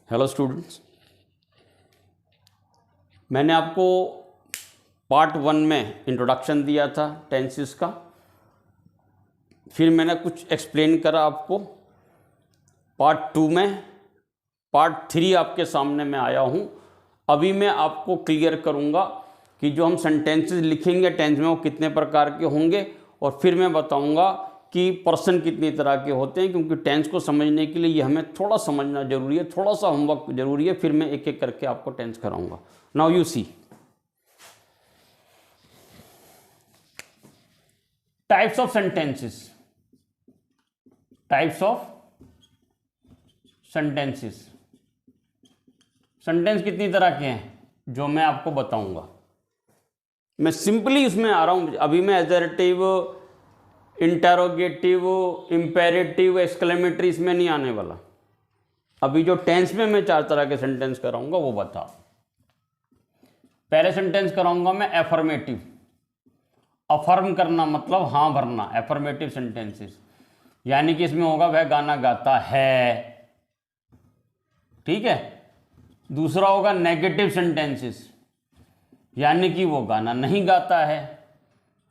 Hello students, मैंने आपको part 1 में इंट्रोडक्शन दिया था टेंसेस का। फिर मैंने कुछ एक्सप्लेन करा आपको। पार्ट 2 में पार्ट 3 आपके सामने मैं आया हूँ। अभी मैं आपको क्लियर करूँगा कि जो हम सेंटेंसेस लिखेंगे टेंस में वो कितने प्रकार के होंगे, और फिर मैं बताऊँगा कि पर्सन कितनी तरह के होते हैं, क्योंकि टेंस को समझने के लिए ये हमें थोड़ा समझना जरूरी है, थोड़ा सा होमवर्क जरूरी है। फिर मैं एक एक करके आपको टेंस कराऊंगा। Now you see types of sentences. Types of sentences. Sentence कितनी तरह के हैं जो मैं आपको बताऊंगा। मैं सिंपली उसमें आ रहा हूं। अभी मैं एजरेटिव, इंटेरोगेटिव, इंपेरेटिव, एक्सक्लेमेटरी इसमें नहीं आने वाला। अभी जो टेंस में मैं 4 तरह के सेंटेंस कराऊंगा वो बता। पहले सेंटेंस कराऊंगा मैं एफर्मेटिव। अफर्म करना मतलब हाँ भरना, एफर्मेटिव सेंटेंसेस। यानी कि इसमें होगा वह गाना गाता है, ठीक है। दूसरा होगा नेगेटिव सेंटेंसेस, यानी कि वो गाना नहीं गाता है,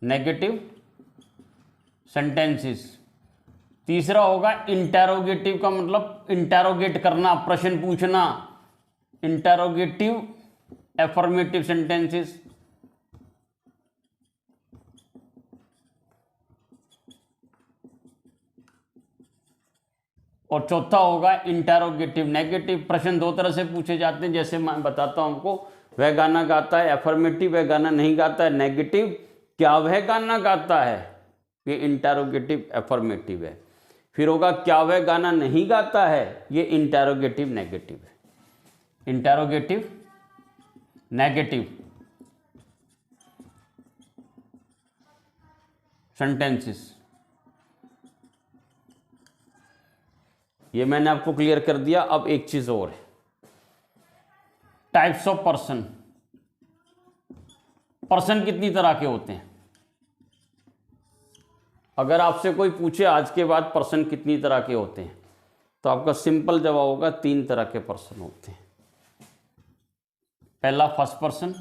नेगेटिव सेंटेंसेस। तीसरा होगा इंटेरोगेटिव का मतलब इंटेरोगेट करना, प्रश्न पूछना, इंटेरोगेटिव एफर्मेटिव सेंटेंसेस। और चौथा होगा इंटेरोगेटिव नेगेटिव। प्रश्न 2 तरह से पूछे जाते हैं, जैसे मैं बताता हूं आपको। वह गाना गाता है एफर्मेटिव, वह गाना नहीं गाता है नेगेटिव। क्या वह गाना गाता है, ये इंटेरोगेटिव एफर्मेटिव है। फिर होगा क्या वह गाना नहीं गाता है, ये इंटेरोगेटिव नेगेटिव है। इंटेरोगेटिव नेगेटिव सेंटेंसेस, ये मैंने आपको क्लियर कर दिया। अब एक चीज और है, टाइप्स ऑफ पर्सन। पर्सन कितनी तरह के होते हैं। अगर आपसे कोई पूछे आज के बाद पर्सन कितनी तरह के होते हैं, तो आपका सिंपल जवाब होगा 3 तरह के पर्सन होते हैं। पहला फर्स्ट पर्सन,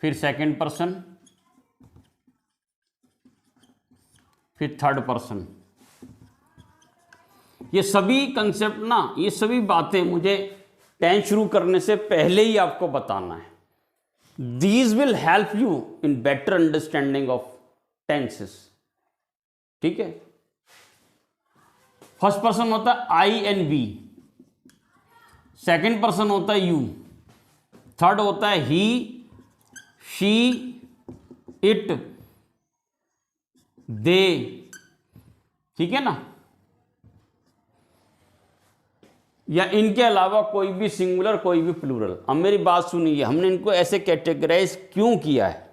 फिर सेकंड पर्सन, फिर थर्ड पर्सन। ये सभी कंसेप्ट ना, ये सभी बातें मुझे टेंस शुरू करने से पहले ही आपको बताना है। These will help you in better understanding of tenses, ठीक है। फर्स्ट पर्सन होता है आई एंड वी, सेकंड पर्सन होता है यू, थर्ड होता है ही, शी, इट, दे, ठीक है ना। या इनके अलावा कोई भी सिंगुलर, कोई भी प्लूरल। अब मेरी बात सुनिए, हमने इनको ऐसे कैटेगराइज क्यों किया है,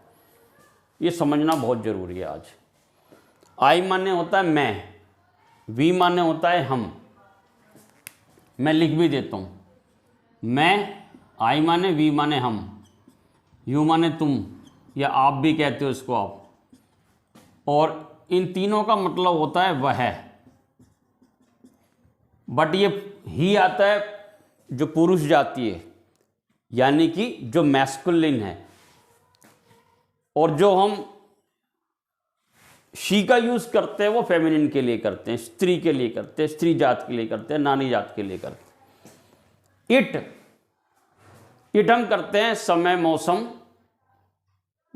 ये समझना बहुत जरूरी है आज। आई माने होता है मैं, वी माने होता है हम। मैं लिख भी देता हूं, मैं, आई माने, वी माने हम, यू माने तुम, या आप भी कहते हो इसको आप। और इन तीनों का मतलब होता है वह। बट ये ही आता है जो पुरुष जाति है, यानी कि जो मैस्कुलिन है। और जो हम शी का यूज करते हैं वो फेमिनिन के लिए करते हैं, स्त्री के लिए करते हैं, स्त्री जात के लिए करते हैं, नानी जात के लिए करते हैं। इट हम करते हैं समय, मौसम,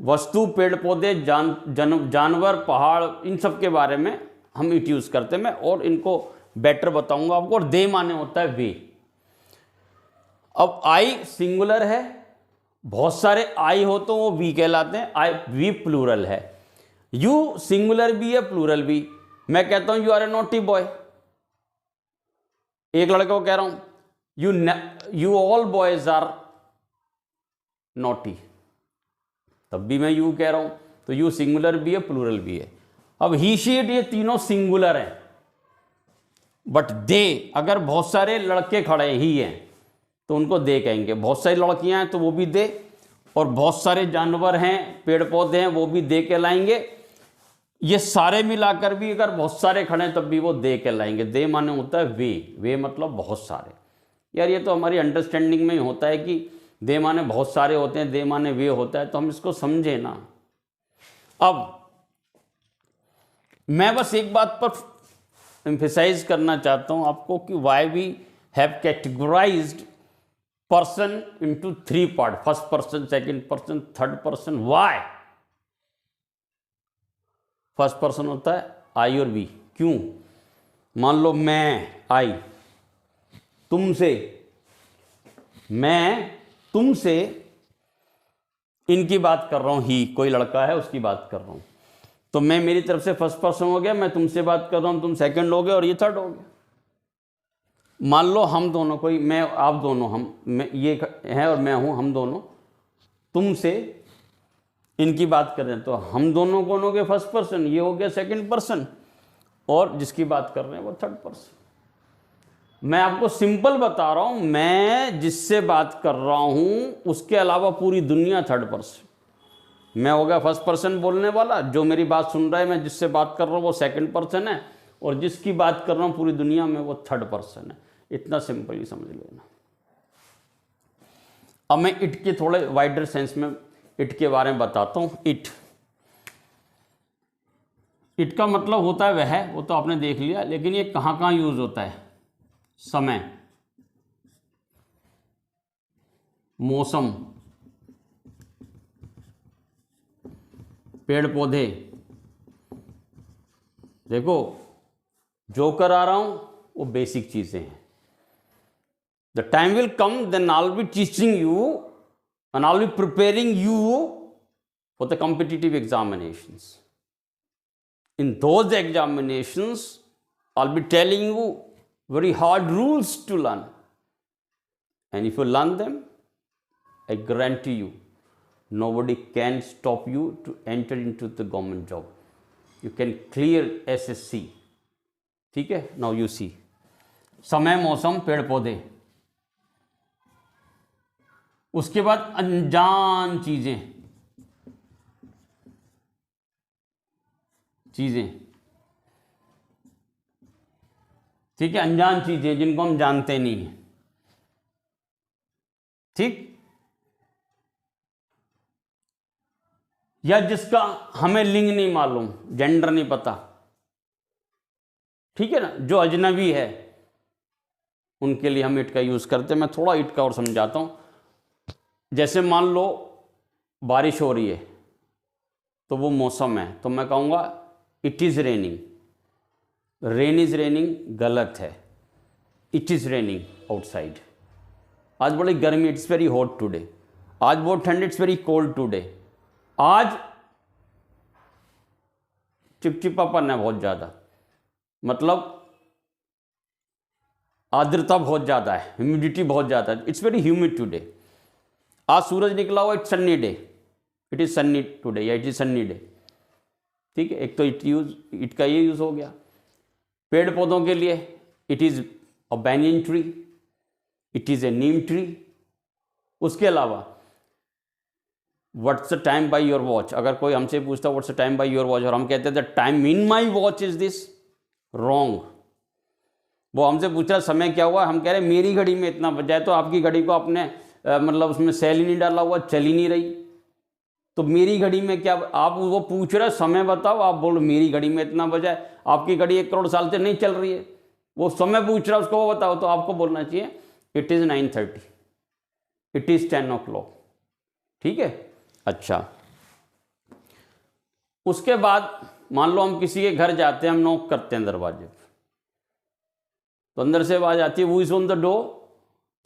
वस्तु, पेड़ पौधे, जानवर, पहाड़, इन सब के बारे में हम इट यूज करते हैं। मैं और इनको बेटर बताऊंगा आपको। और दे माने होता है वे। अब आई सिंगुलर है, बहुत सारे आई हो तो वो वी कहलाते हैं, आई वी प्लूरल है। यू सिंगुलर भी है, प्लूरल भी। मैं कहता हूं you are a naughty boy, एक लड़के को कह रहा हूं you all boys are naughty, तब भी मैं यू कह रहा हूं। तो यू सिंगुलर भी है, प्लूरल भी है। अब ही, शी, इट, ये तीनों सिंगुलर हैं। बट दे, अगर बहुत सारे लड़के खड़े ही हैं तो उनको दे कहेंगे। बहुत सारी लड़कियां हैं तो वो भी दे, और बहुत सारे जानवर हैं, पेड़ पौधे हैं, वो भी दे कहलाएंगे। ये सारे मिलाकर भी अगर बहुत सारे खड़े हैं तब भी वो दे कहलाएंगे। दे माने होता है वे मतलब बहुत सारे। यार ये तो हमारी अंडरस्टैंडिंग में ही होता है कि दे माने बहुत सारे होते हैं, दे माने वे होता है, तो हम इसको समझे ना। अब मैं बस एक बात पर एम्फेसाइज करना चाहता हूं आपको कि why we have categorised person into 3 part, first person, second person, third person. Why? First person होता है आई और वी। क्यों? मान लो मैं, आई, तुमसे, मैं तुमसे इनकी बात कर रहा हूं, ही कोई लड़का है उसकी बात कर रहा हूं, तो मैं मेरी तरफ से फर्स्ट पर्सन हो गया, मैं तुमसे बात कर रहा हूं, तुम सेकंड हो गए और ये थर्ड हो गया। मान लो हम दोनों, कोई मैं आप दोनों, हम मैं ये है और मैं हूं, हम दोनों तुमसे इनकी बात कर रहे हैं, तो हम दोनों कौन हो गए? फर्स्ट पर्सन, ये हो गया सेकंड पर्सन, और जिसकी बात कर रहे हैं वो थर्ड पर्सन। मैं आपको सिंपल बता रहा हूं, मैं जिससे बात कर रहा हूं उसके अलावा पूरी दुनिया थर्ड पर्सन। मैं हो गया फर्स्ट पर्सन बोलने वाला, जो मेरी बात सुन रहा है, मैं जिससे बात कर रहा हूं वो सेकंड पर्सन है, और जिसकी बात कर रहा हूं पूरी दुनिया में वो थर्ड पर्सन है। इतना सिंपल ही समझ लेना। अब मैं इट के थोड़े वाइडर सेंस में इट के बारे में बताता हूं। इट का मतलब होता है वह, वो तो आपने देख लिया, लेकिन ये कहां कहां यूज होता है? समय, मौसम, पेड़ पौधे। देखो जो करा रहा हूं वो बेसिक चीजें हैं। The time will come then I will be teaching you and I'll be preparing you for the competitive examinations. In those examinations, I'll be telling you very hard rules to learn. And if you learn them, I guarantee you, nobody can stop you to enter into the government job. You can clear SSC. ठीक है? Now you see. समय, मौसम, पेड़ पौधे। उसके बाद अनजान चीजें, ठीक है, अनजान चीजें जिनको हम जानते नहीं हैं। ठीक, या जिसका हमें लिंग नहीं मालूम, जेंडर नहीं पता, ठीक है ना, जो अजनबी है, उनके लिए हम इट का यूज करते हैं। मैं थोड़ा इट का और समझाता हूं। जैसे मान लो बारिश हो रही है, तो वो मौसम है, तो मैं कहूँगा it is raining. Rain is raining गलत है, इट इज़ रेनिंग आउटसाइड। आज बड़ी गर्मी, इट्स वेरी हॉट टुडे। आज बहुत ठंड, इट्स वेरी कोल्ड टुडे। आज चिपचिपापन है बहुत ज़्यादा, मतलब आर्द्रता बहुत ज़्यादा है, ह्यूमिडिटी बहुत ज़्यादा है, इट्स वेरी ह्यूमिड टुडे। आज सूरज निकला हुआ, it's Sunny day, it is Sunny today, या इट इज सन्नी डे। ठीक है, एक तो इट का ये यूज हो गया। पेड़ पौधों के लिए it is a banyan tree, it is a Neem tree. उसके अलावा what's the time by your watch, अगर कोई हमसे पूछता what's the time by your watch और हम कहते हैं the time in my watch is this, wrong. वो हमसे पूछ रहा समय क्या हुआ, हम कह रहे मेरी घड़ी में इतना बजा है, तो आपकी घड़ी को आपने मतलब उसमें सेल ही नहीं डाला हुआ, चल ही नहीं रही, तो मेरी घड़ी में क्या? आप वो पूछ रहे समय बताओ, आप बोलो मेरी घड़ी में इतना बजा है, आपकी घड़ी 1 करोड़ साल से नहीं चल रही है, वो समय पूछ रहा है, उसको वो बताओ, तो आपको बोलना चाहिए it is 9:30, it is 10 o'clock। ठीक है, अच्छा। उसके बाद मान लो हम किसी के घर जाते हैं, हम नॉक करते हैं दरवाजे पर, तो अंदर से आवाज आती है who is on the door,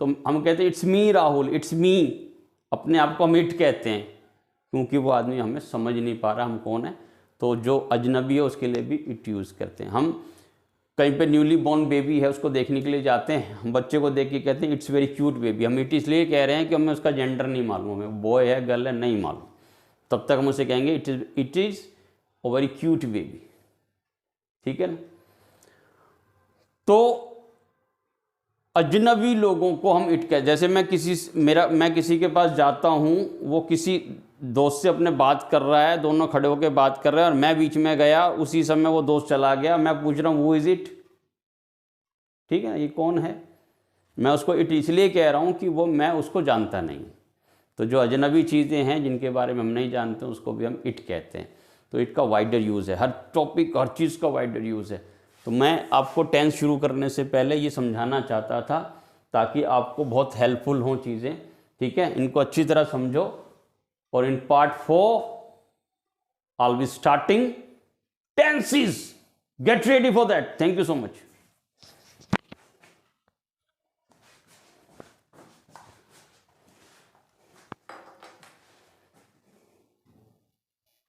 तो हम कहते हैं it's me Rahul, it's me. अपने आप को हम इट कहते हैं, क्योंकि वो आदमी हमें समझ नहीं पा रहा हम कौन है, तो जो अजनबी है उसके लिए भी इट यूज़ करते हैं। हम कहीं पे न्यूली बॉर्न बेबी है उसको देखने के लिए जाते हैं, हम बच्चे को देख के कहते हैं इट्स वेरी क्यूट बेबी। हम इट इसलिए कह रहे हैं कि हमें उसका जेंडर नहीं मालूम, हमें बॉय है गर्ल है नहीं मालूम, तब तक हम उसे कहेंगे it is a very cute baby. ठीक है ना? तो अजनबी लोगों को हम इट कह, जैसे मैं किसी के पास जाता हूँ, वो किसी दोस्त से अपने बात कर रहा है, दोनों खड़े होकर बात कर रहे हैं और मैं बीच में गया, उसी समय वो दोस्त चला गया, मैं पूछ रहा हूँ हु इज़ इट, ठीक है, ये कौन है। मैं उसको इट इसलिए कह रहा हूँ कि वो मैं उसको जानता नहीं। तो जो अजनबी चीज़ें हैं जिनके बारे में हम नहीं जानते उसको भी हम इट कहते हैं। तो इट का वाइडर यूज़ है, हर टॉपिक हर चीज़ का वाइडर यूज़ है। तो मैं आपको टेंस शुरू करने से पहले ये समझाना चाहता था ताकि आपको बहुत हेल्पफुल हों चीज़ें, ठीक है। इनको अच्छी तरह समझो। और in part 4 I'll be starting tenses. Get ready for that. Thank you so much.